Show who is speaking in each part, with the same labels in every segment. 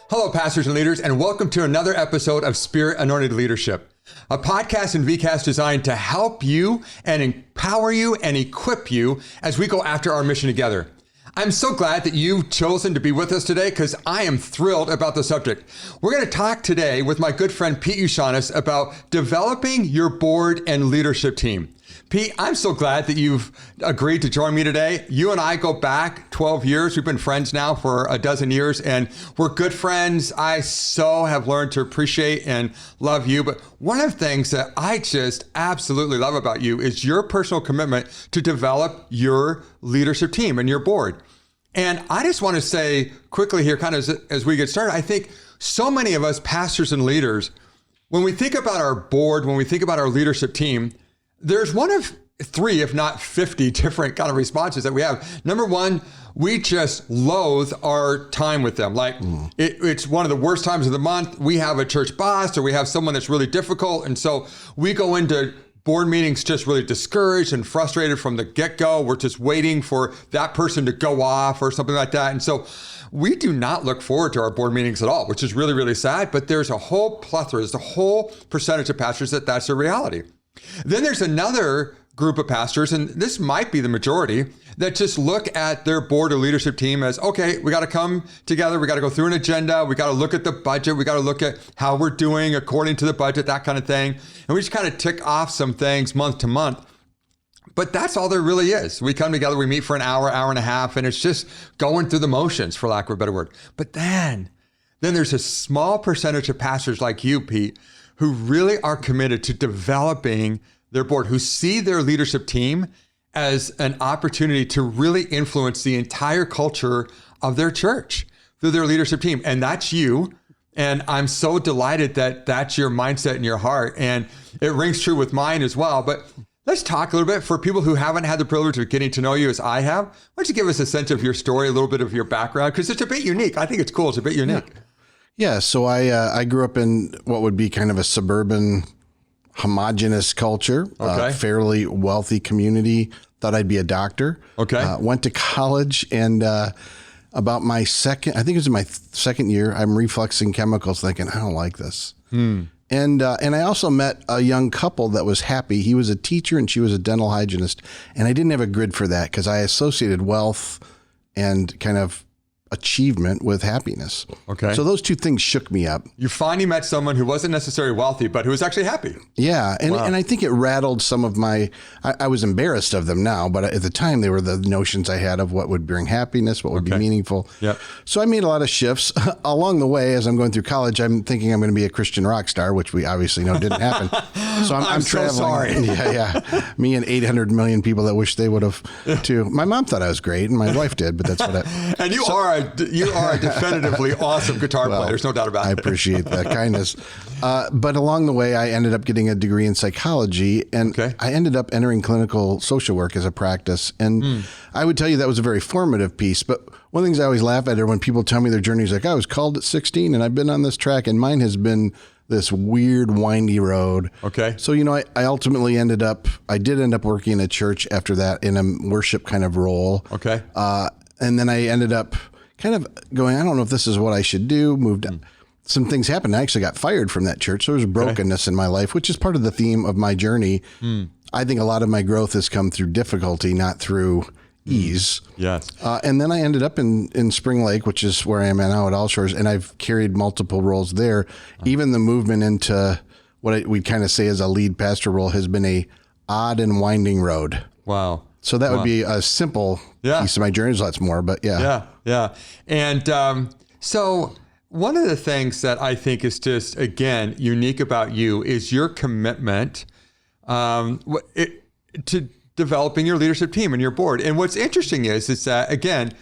Speaker 1: Hello, pastors and leaders, and welcome to another episode of Spirit-Anointed Leadership, a podcast and VCast designed to help you and empower you and equip you as we go after our mission together. I'm so glad that you've chosen to be with us today because I am thrilled about the subject. We're going to talk today with my good friend Pete Yoshonis about developing your board and leadership team. Pete, I'm so glad that you've agreed to join me today. You and I go back 12 years. We've been friends now for a dozen years, and we're good friends. I so have learned to appreciate and love you. But one of the things that I just absolutely love about you is your personal commitment to develop your leadership team and your board. And I just want to say quickly here, kind of as we get started, I think so many of us pastors and leaders, when we think about our board, when we think about our leadership team, there's one of three, if not 50 different kind of responses that we have. Number one, we just loathe our time with them. Like it's one of the worst times of the month. We have a church boss or we have someone that's really difficult. And so we go into board meetings just really discouraged and frustrated from the get-go. We're just waiting for that person to go off or something like that. And so we do not look forward to our board meetings at all, which is really, really sad. But there's a whole plethora, there's a whole percentage of pastors that's their reality. Then there's another group of pastors, and this might be the majority, that just look at their board or leadership team as, okay, we got to come together. We got to go through an agenda. We got to look at the budget. We got to look at how we're doing according to the budget, that kind of thing. And we just kind of tick off some things month to month. But that's all there really is. We come together, we meet for an hour, hour and a half, and it's just going through the motions, for lack of a better word. But then there's a small percentage of pastors like you, Pete, who really are committed to developing their board, who see their leadership team as an opportunity to really influence the entire culture of their church through their leadership team. And that's you. And I'm so delighted that that's your mindset and your heart. And it rings true with mine as well. But let's talk a little bit for people who haven't had the privilege of getting to know you as I have. Why don't you give us a sense of your story, a little bit of your background? Because it's a bit unique. I think it's cool. It's a bit unique.
Speaker 2: Yeah, so I grew up in what would be kind of a suburban, homogenous culture, fairly wealthy community. Thought I'd be a doctor.
Speaker 1: Okay.
Speaker 2: Went to college, and about my second, I think it was my second year, I'm refluxing chemicals, thinking, I don't like this. And I also met a young couple that was happy. He was a teacher and she was a dental hygienist, and I didn't have a grid for that because I associated wealth and kind of achievement with happiness.
Speaker 1: Okay.
Speaker 2: So those two things shook me up.
Speaker 1: You finally met someone who wasn't necessarily wealthy, but who was actually happy.
Speaker 2: Yeah. And I think it rattled some of I was embarrassed of them now, but at the time they were the notions I had of what would bring happiness, what would be meaningful.
Speaker 1: Yep.
Speaker 2: So I made a lot of shifts along the way. As I'm going through college, I'm thinking I'm going to be a Christian rock star, which we obviously know didn't happen. So I'm traveling.
Speaker 1: So sorry.
Speaker 2: Yeah. Me and 800 million people that wish they would have too. My mom thought I was great and my wife did, but that's what
Speaker 1: And you are a definitively awesome guitar player. There's no doubt about it.
Speaker 2: I appreciate that kindness. But along the way, I ended up getting a degree in psychology, and I ended up entering clinical social work as a practice. And I would tell you that was a very formative piece. But one of the things I always laugh at are when people tell me their journey is like, I was called at 16 and I've been on this track, and mine has been this weird, windy road.
Speaker 1: Okay.
Speaker 2: So, I ultimately I did end up working in a church after that in a worship kind of role.
Speaker 1: Okay.
Speaker 2: And then I ended up kind of going, I don't know if this is what I should do. Moved on. Some things happened. I actually got fired from that church. So there was brokenness in my life, which is part of the theme of my journey. I think a lot of my growth has come through difficulty, not through ease.
Speaker 1: Yes.
Speaker 2: And then I ended up in Spring Lake, which is where I am now at All Shores, and I've carried multiple roles there. Even the movement into what we'd kind of say is a lead pastor role has been a odd and winding road.
Speaker 1: Wow.
Speaker 2: So that would be a simple piece of my journey. There's lots more, but yeah.
Speaker 1: And so one of the things that I think is just, again, unique about you is your commitment to developing your leadership team and your board. And what's interesting is that, again,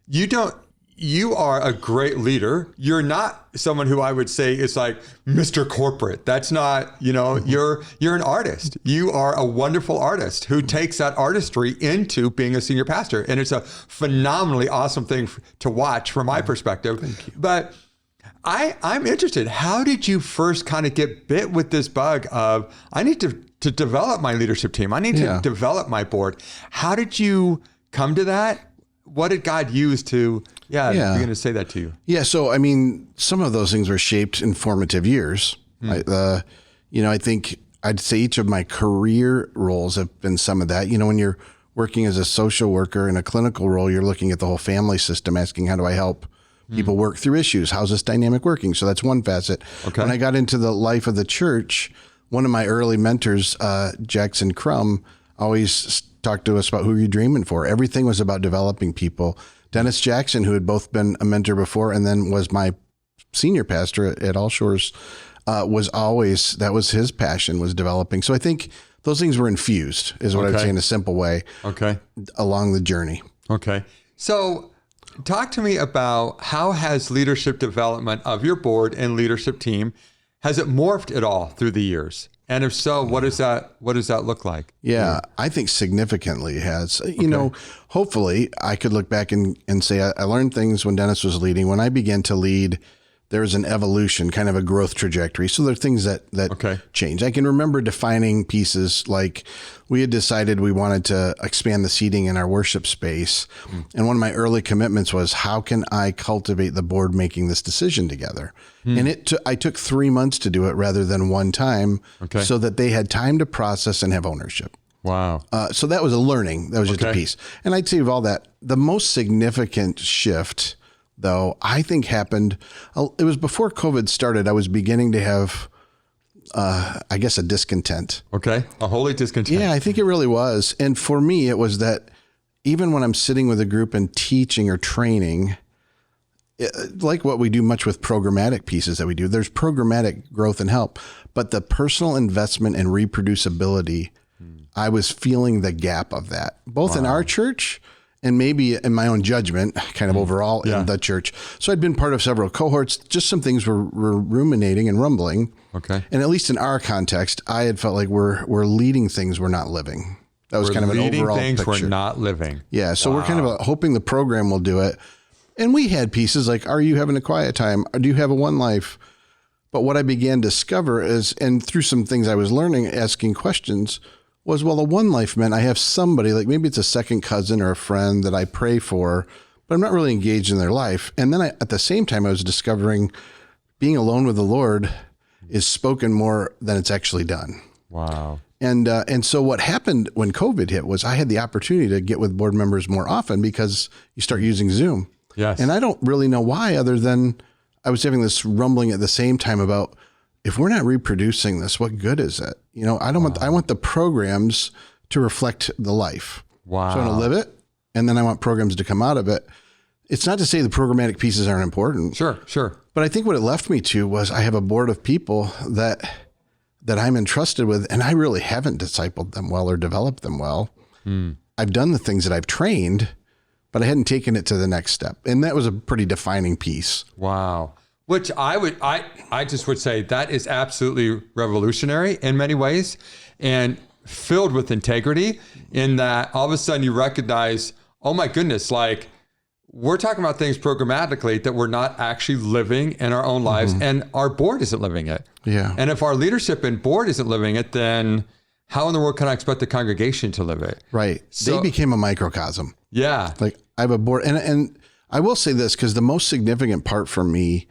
Speaker 1: you are a great leader. You're not someone who I would say is like Mr. Corporate. That's not, you're an artist. You are a wonderful artist who takes that artistry into being a senior pastor. And it's a phenomenally awesome thing to watch from my perspective.
Speaker 2: Thank you.
Speaker 1: But I'm interested. How did you first kind of get bit with this bug of, I need to develop my leadership team. I need to develop my board. How did you come to that? What did God use to Yeah, I'm going to say that to you.
Speaker 2: Yeah. So, I mean, some of those things were shaped in formative years. I think I'd say each of my career roles have been some of that. When you're working as a social worker in a clinical role, you're looking at the whole family system, asking, how do I help people work through issues? How's this dynamic working? So that's one facet.
Speaker 1: Okay.
Speaker 2: When I got into the life of the church, one of my early mentors, Jackson Crum, always talked to us about who you're dreaming for. Everything was about developing people. Dennis Jackson, who had both been a mentor before and then was my senior pastor at All Shores, that was his passion, was developing. So I think those things were infused, is what I'd say in a simple way, along the journey.
Speaker 1: Okay. So talk to me about how has leadership development of your board and leadership team, has it morphed at all through the years? And if so, what does that look like?
Speaker 2: Yeah, I think significantly it has. Hopefully I could look back and say I learned things when Dennis was leading. When I began to lead, there was an evolution, kind of a growth trajectory. So there are things that change. I can remember defining pieces like we had decided we wanted to expand the seating in our worship space. And one of my early commitments was, how can I cultivate the board making this decision together? And I took 3 months to do it rather than one time, so that they had time to process and have ownership.
Speaker 1: Wow.
Speaker 2: So that was a learning. That was just a piece. And I'd say of all that, the most significant shift, though, I think happened, it was before COVID started. I was beginning to have, a discontent.
Speaker 1: Okay. A holy discontent.
Speaker 2: Yeah, I think it really was. And for me, it was that even when I'm sitting with a group and teaching or training, like what we do much with programmatic pieces that we do, there's programmatic growth and help, but the personal investment and reproducibility, I was feeling the gap of that, both in our church and maybe in my own judgment, kind of overall in the church. So I'd been part of several cohorts, just some things were ruminating and rumbling. Okay. And at least in our context, I had felt like we're leading things we're not living. That was kind of an overall
Speaker 1: things
Speaker 2: picture.
Speaker 1: We're not living.
Speaker 2: Yeah. So we're kind of hoping the program will do it. And we had pieces like, are you having a quiet time? Or do you have a one life? But what I began to discover is, and through some things I was learning, asking questions, was, well, a one life meant I have somebody, like maybe it's a second cousin or a friend that I pray for, but I'm not really engaged in their life. And then at the same time, I was discovering being alone with the Lord is spoken more than it's actually done.
Speaker 1: Wow.
Speaker 2: And so what happened when COVID hit was I had the opportunity to get with board members more often because you start using Zoom.
Speaker 1: Yes.
Speaker 2: And I don't really know why, other than I was having this rumbling at the same time about, if we're not reproducing this, what good is it? I want the programs to reflect the life.
Speaker 1: Wow.
Speaker 2: So I want to live it, and then I want programs to come out of it. It's not to say the programmatic pieces aren't important.
Speaker 1: Sure.
Speaker 2: But I think what it left me to was I have a board of people that I'm entrusted with, and I really haven't discipled them well or developed them well. I've done the things that I've trained, but I hadn't taken it to the next step. And that was a pretty defining piece.
Speaker 1: Wow. Which I just would say that is absolutely revolutionary in many ways and filled with integrity, in that all of a sudden you recognize, oh my goodness, like we're talking about things programmatically that we're not actually living in our own lives, and our board isn't living it.
Speaker 2: Yeah.
Speaker 1: And if our leadership and board isn't living it, then how in the world can I expect the congregation to live it?
Speaker 2: Right. So, they became a microcosm.
Speaker 1: Yeah.
Speaker 2: Like I have a board, and I will say this, because the most significant part for me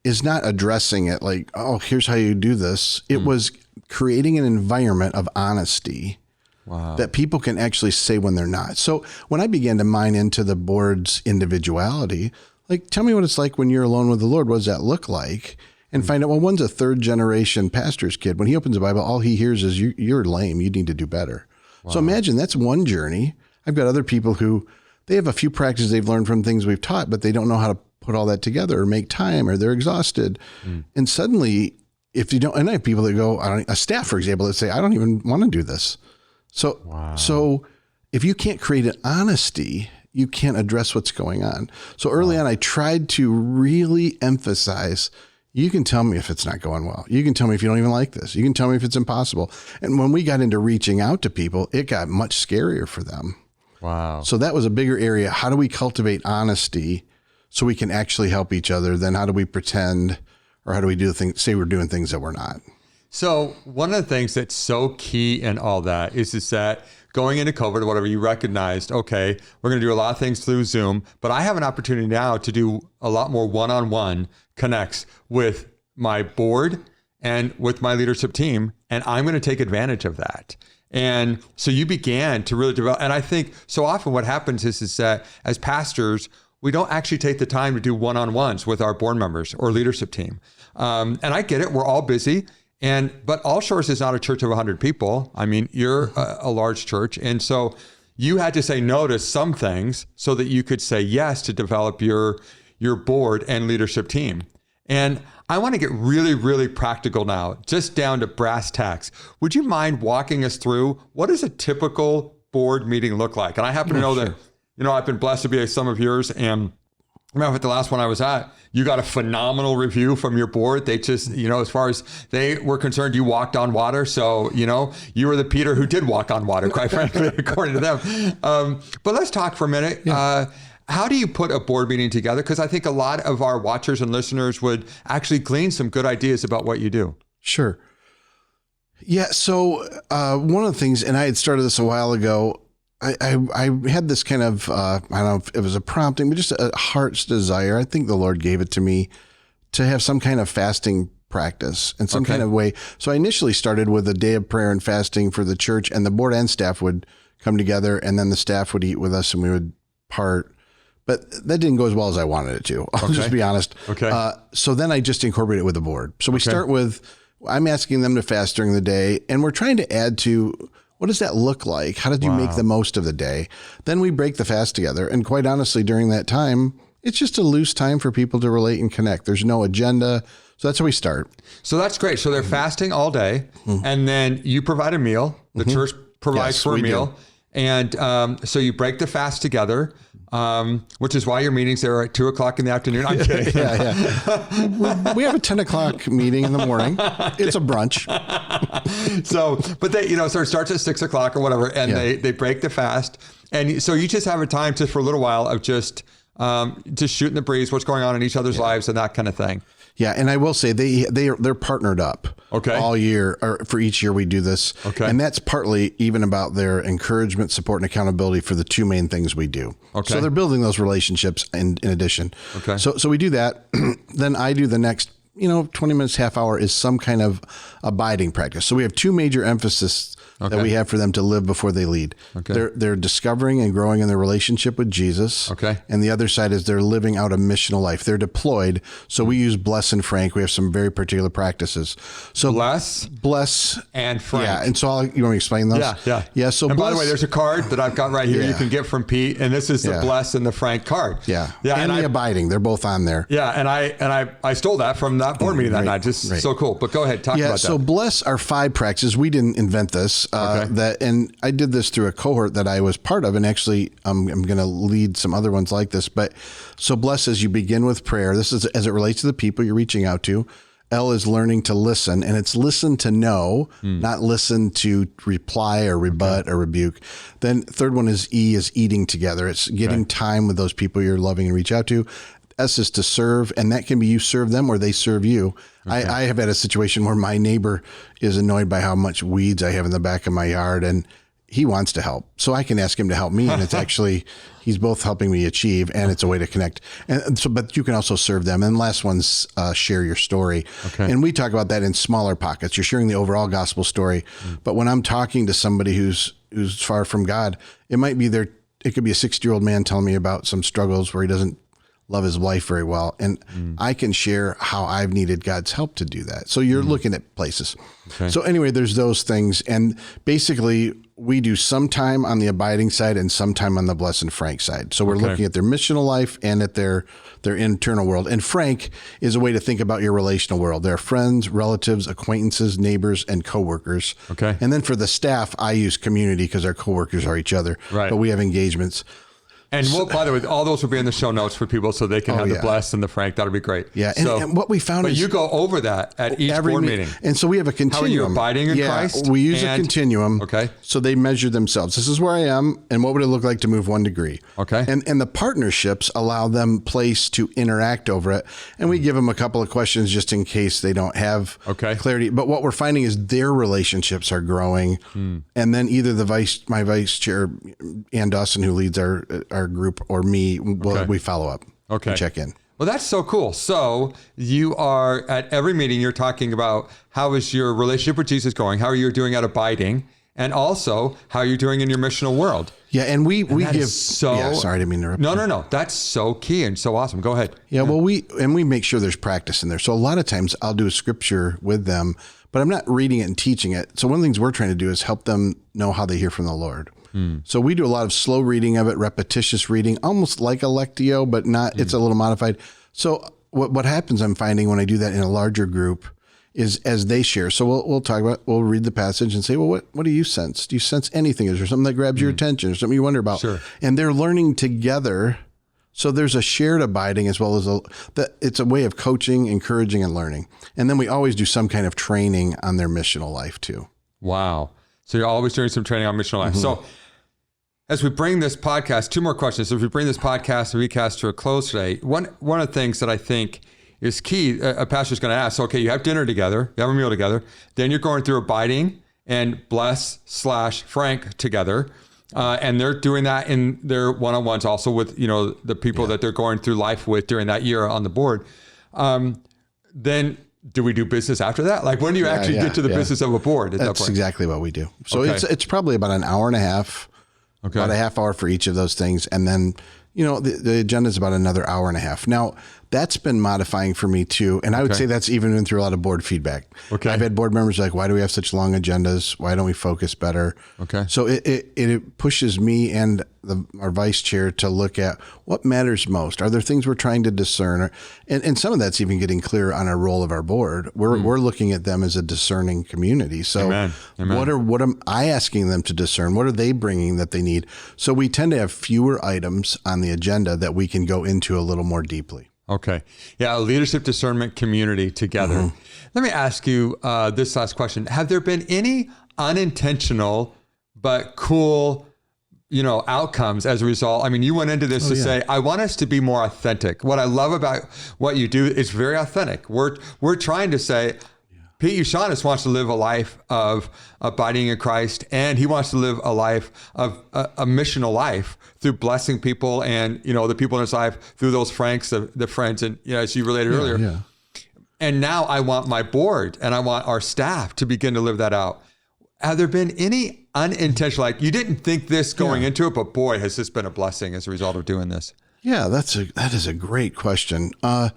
Speaker 2: is not addressing it like, oh, here's how you do this. It was creating an environment of honesty that people can actually say when they're not. So when I began to mine into the board's individuality, like, tell me what it's like when you're alone with the Lord. What does that look like? And find out, well, one's a third generation pastor's kid. When he opens the Bible, all he hears is you're lame. You need to do better. Wow. So imagine that's one journey. I've got other people who they have a few practices they've learned from things we've taught, but they don't know how to put all that together or make time, or they're exhausted. And suddenly, if you don't, and I have people that go, a staff, for example, that say, I don't even want to do this. So if you can't create an honesty, you can't address what's going on. So early on, I tried to really emphasize, you can tell me if it's not going well. You can tell me if you don't even like this. You can tell me if it's impossible. And when we got into reaching out to people, it got much scarier for them.
Speaker 1: Wow.
Speaker 2: So that was a bigger area. How do we cultivate honesty so we can actually help each other? Then how do we pretend, or how do we say we're doing things that we're not?
Speaker 1: So one of the things that's so key in all that is that going into COVID or whatever, you recognized, okay, we're going to do a lot of things through Zoom, but I have an opportunity now to do a lot more one-on-one connects with my board and with my leadership team, and I'm going to take advantage of that. And so you began to really develop. And I think so often what happens is that as pastors, we don't actually take the time to do one-on-ones with our board members or leadership team. And I get it. We're all busy. But All Shores is not a church of 100 people. I mean, you're a large church. And so you had to say no to some things so that you could say yes to develop your board and leadership team. And I want to get really, really practical now, just down to brass tacks. Would you mind walking us through what does a typical board meeting look like? And I happen to know that, I've been blessed to be at some of yours, and I remember at the last one I was at, you got a phenomenal review from your board. They just, as far as they were concerned, you walked on water. So, you were the Peter who did walk on water, quite frankly, according to them. But let's talk for a minute. Yeah. How do you put a board meeting together? Because I think a lot of our watchers and listeners would actually glean some good ideas about what you do.
Speaker 2: Sure. Yeah. So one of the things, and I had started this a while ago, I had this kind of, I don't know if it was a prompting, but just a heart's desire. I think the Lord gave it to me to have some kind of fasting practice in some kind of way. So I initially started with a day of prayer and fasting for the church, and the board and staff would come together, and then the staff would eat with us and we would part. But that didn't go as well as I wanted it to. I'll just be honest.
Speaker 1: Okay.
Speaker 2: So then I just incorporated it with the board. So we start with, I'm asking them to fast during the day, and we're trying to add to, what does that look like? How did you make the most of the day? Then we break the fast together. And quite honestly, during that time, it's just a loose time for people to relate and connect. There's no agenda. So that's how we start.
Speaker 1: So that's great. So they're fasting all day, and then you provide a meal. The church provides for a meal. Do. And so you break the fast together, which is why your meetings are at 2:00 in the afternoon. I'm kidding.
Speaker 2: We have a 10 o'clock meeting in the morning. It's a brunch.
Speaker 1: But they, so it starts at 6:00 or whatever, and they break the fast. And so you just have a time just for a little while of just shooting the breeze, what's going on in each other's lives and that kind of thing.
Speaker 2: Yeah, and I will say they're partnered up all year, or for each year we do this. Okay. And that's partly even about their encouragement, support, and accountability for the two main things we do. Okay. So they're building those relationships in addition. Okay. So we do that. Then I do the next, 20 minutes, half hour is some kind of abiding practice. So we have two major emphases that we have for them to live before they lead. Okay. They're discovering and growing in their relationship with Jesus. Okay. And the other side is they're living out a missional life. They're deployed. So we use bless and frank. We have some very particular practices. So bless
Speaker 1: and frank.
Speaker 2: Yeah. And so you want me to explain those? Yeah. So
Speaker 1: and by the way, there's a card that I've got right here you can get from Pete, and this is the bless and the frank card.
Speaker 2: Yeah. And the abiding. They're both on there.
Speaker 1: Yeah. And I stole that from that board meeting that night. Just so cool. But go ahead, talk about that.
Speaker 2: So bless are 5 practices. We didn't invent this. And I did this through a cohort that I was part of, and actually I'm going to lead some other ones like this. But so bless is you begin with prayer. This is as it relates to the people you're reaching out to. L is learning to listen, and it's listen to know, not listen to reply or rebut or rebuke. Then third one is E is eating together. It's getting time with those people you're loving and reach out to. S is to serve, and that can be you serve them or they serve you. Okay. I have had a situation where my neighbor is annoyed by how much weeds I have in the back of my yard, and he wants to help. So I can ask him to help me, and it's actually, he's both helping me achieve, and it's a way to connect. And so, but you can also serve them. And last one's share your story. Okay. And we talk about that in smaller pockets. You're sharing the overall gospel story. But when I'm talking to somebody who's far from God, it might be it could be a 60-year-old man telling me about some struggles where he doesn't love his wife very well. And I can share how I've needed God's help to do that. So you're looking at places. Okay. So anyway, there's those things. And basically we do some time on the abiding side and some time on the bless and frank side. So we're looking at their missional life and at their internal world. And frank is a way to think about your relational world. There are friends, relatives, acquaintances, neighbors, and coworkers. Okay. And then for the staff, I use community because our coworkers are each other. Right. But we have engagements.
Speaker 1: And by the way, all those will be in the show notes for people so they can have the bless and the Frank. That'll be great.
Speaker 2: Yeah. And what we found is...
Speaker 1: But you go over that at each board meeting.
Speaker 2: And so we have a continuum.
Speaker 1: How are you abiding in Christ?
Speaker 2: We use a continuum.
Speaker 1: Okay.
Speaker 2: So they measure themselves. This is where I am, and what would it look like to move 1 degree?
Speaker 1: Okay.
Speaker 2: And the partnerships allow them place to interact over it. And we give them a couple of questions just in case they don't have clarity. But what we're finding is their relationships are growing. And then either my vice chair and Dawson, who leads our group, or me, we follow up and check in.
Speaker 1: Well, that's so cool. So you are at every meeting, you're talking about how is your relationship with Jesus going? How are you doing at abiding? And also how you're doing in your missional world.
Speaker 2: Yeah. And we give,
Speaker 1: sorry, I didn't mean to interrupt. No. That's so key and so awesome. Go ahead.
Speaker 2: Yeah. Well, we make sure there's practice in there. So a lot of times I'll do a scripture with them, but I'm not reading it and teaching it. So one of the things we're trying to do is help them know how they hear from the Lord. So we do a lot of slow reading of it, repetitious reading, almost like a lectio, but not, it's a little modified. So what happens, I'm finding when I do that in a larger group, is as they share. So we'll read the passage and say, well, what do you sense? Do you sense anything? Is there something that grabs your attention or something you wonder about?
Speaker 1: Sure.
Speaker 2: And they're learning together. So there's a shared abiding as well as it's a way of coaching, encouraging, and learning. And then we always do some kind of training on their missional life too.
Speaker 1: Wow. So you're always doing some training on missional life. So as we bring this podcast, 2 more questions. As we bring this podcast and recast to a close today, one of the things that I think is key, a pastor's going to ask, okay, you have dinner together, you have a meal together, then you're going through abiding and bless/Frank together. And they're doing that in their one-on-ones also with, the people that they're going through life with during that year on the board. Then do we do business after that? Like when do you actually get to the business of a board at that point?
Speaker 2: That's exactly what we do. So it's probably about an hour and a half, about a half hour for each of those things. And then, the agenda is about another hour and a half. Now, that's been modifying for me too. And I would say that's even been through a lot of board feedback. Okay. I've had board members like, why do we have such long agendas? Why don't we focus better? Okay. So it pushes me and our vice chair to look at what matters most. Are there things we're trying to discern? And some of that's even getting clear on our role of our board. We're looking at them as a discerning community. So Amen. What am I asking them to discern? What are they bringing that they need? So we tend to have fewer items on the agenda that we can go into a little more deeply.
Speaker 1: Okay. Yeah, a leadership discernment community together. Let me ask you this last question. Have there been any unintentional but cool, outcomes as a result? I mean, you went into this to say, I want us to be more authentic. What I love about what you do is very authentic. We're trying to say, Pete Yoshonis wants to live a life of abiding in Christ, and he wants to live a life of a missional life through blessing people and, the people in his life through those Franks, the friends, and, as you related earlier. Yeah. And now I want my board and I want our staff to begin to live that out. Have there been any unintentional, like you didn't think this going into it, but boy, has this been a blessing as a result of doing this? Yeah,
Speaker 2: that is a great question. There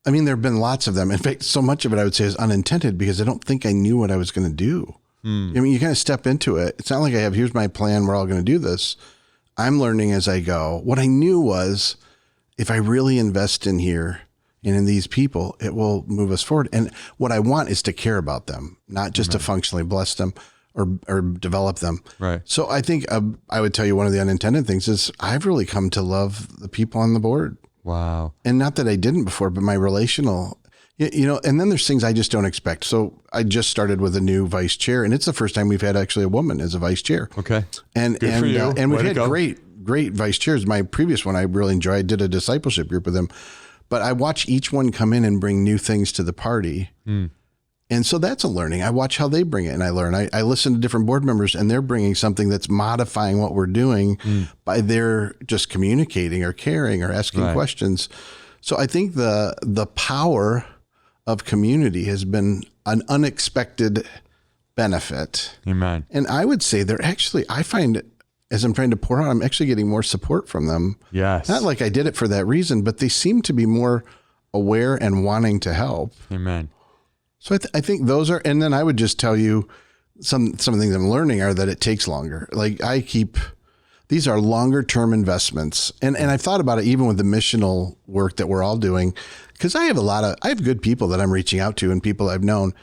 Speaker 2: have been lots of them. In fact, so much of it I would say is unintended because I don't think I knew what I was going to do. You kind of step into it. It's not like here's my plan. We're all going to do this. I'm learning as I go. What I knew was if I really invest in here and in these people, it will move us forward. And what I want is to care about them, not just to functionally bless them or develop them. Right. So I think I would tell you one of the unintended things is I've really come to love the people on the board.
Speaker 1: Wow.
Speaker 2: And not that I didn't before, but my relational, and then there's things I just don't expect. So I just started with a new vice chair, and it's the first time we've had actually a woman as a vice chair.
Speaker 1: Okay.
Speaker 2: And
Speaker 1: good for you.
Speaker 2: And we've had great vice chairs. My previous one I really enjoyed. I did a discipleship group with them, but I watch each one come in and bring new things to the party. And so that's a learning. I watch how they bring it and I learn. I listen to different board members and they're bringing something that's modifying what we're doing by their just communicating or caring or asking questions. So I think the power of community has been an unexpected benefit.
Speaker 1: Amen.
Speaker 2: And I would say I find as I'm trying to pour out, I'm actually getting more support from them.
Speaker 1: Yes.
Speaker 2: Not like I did it for that reason, but they seem to be more aware and wanting to help.
Speaker 1: Amen.
Speaker 2: So I think those are, and then I would just tell you some of the things I'm learning are that it takes longer. Like these are longer term investments. And I've thought about it even with the missional work that we're all doing, because I have good people that I'm reaching out to and people I've known.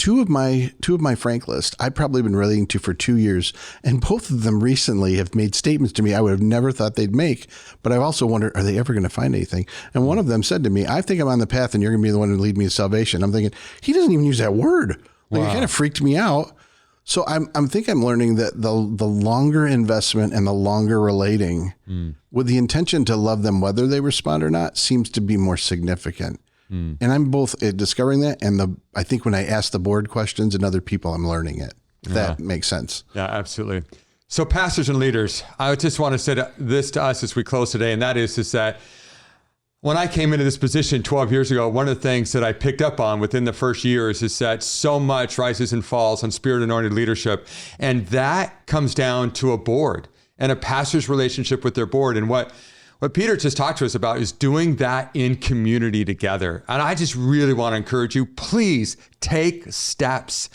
Speaker 2: two of my frank list, I've probably been relating to for 2 years, and both of them recently have made statements to me I would have never thought they'd make. But I've also wondered, are they ever going to find anything? And one of them said to me, I think I'm on the path and you're going to be the one who lead me to salvation. I'm thinking, he doesn't even use that word. Like, it kind of freaked me out. So I'm learning that the longer investment and the longer relating with the intention to love them, whether they respond or not, seems to be more significant. And I'm both discovering that, and I think when I ask the board questions and other people, I'm learning it. If that makes sense.
Speaker 1: Yeah, absolutely. So pastors and leaders, I just want to say this to us as we close today, and that is that when I came into this position 12 years ago, one of the things that I picked up on within the first years is that so much rises and falls on Spirit-Anointed leadership. And that comes down to a board and a pastor's relationship with their board. And what Peter just talked to us about is doing that in community together. And I just really want to encourage you, please take steps.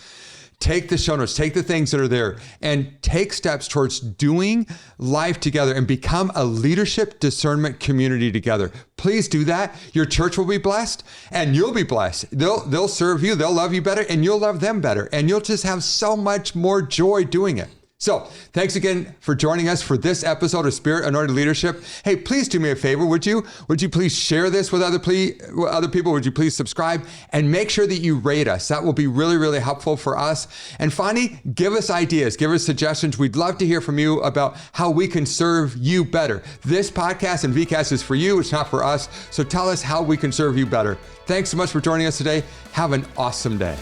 Speaker 1: Take the show notes, take the things that are there, and take steps towards doing life together and become a leadership discernment community together. Please do that. Your church will be blessed and you'll be blessed. They'll serve you, they'll love you better, and you'll love them better. And you'll just have so much more joy doing it. So thanks again for joining us for this episode of Spirit-Anointed Leadership. Hey, please do me a favor, would you? Would you please share this with other people? Would you please subscribe and make sure that you rate us? That will be really, really helpful for us. And finally, give us ideas, give us suggestions. We'd love to hear from you about how we can serve you better. This podcast and VCast is for you, it's not for us. So tell us how we can serve you better. Thanks so much for joining us today. Have an awesome day.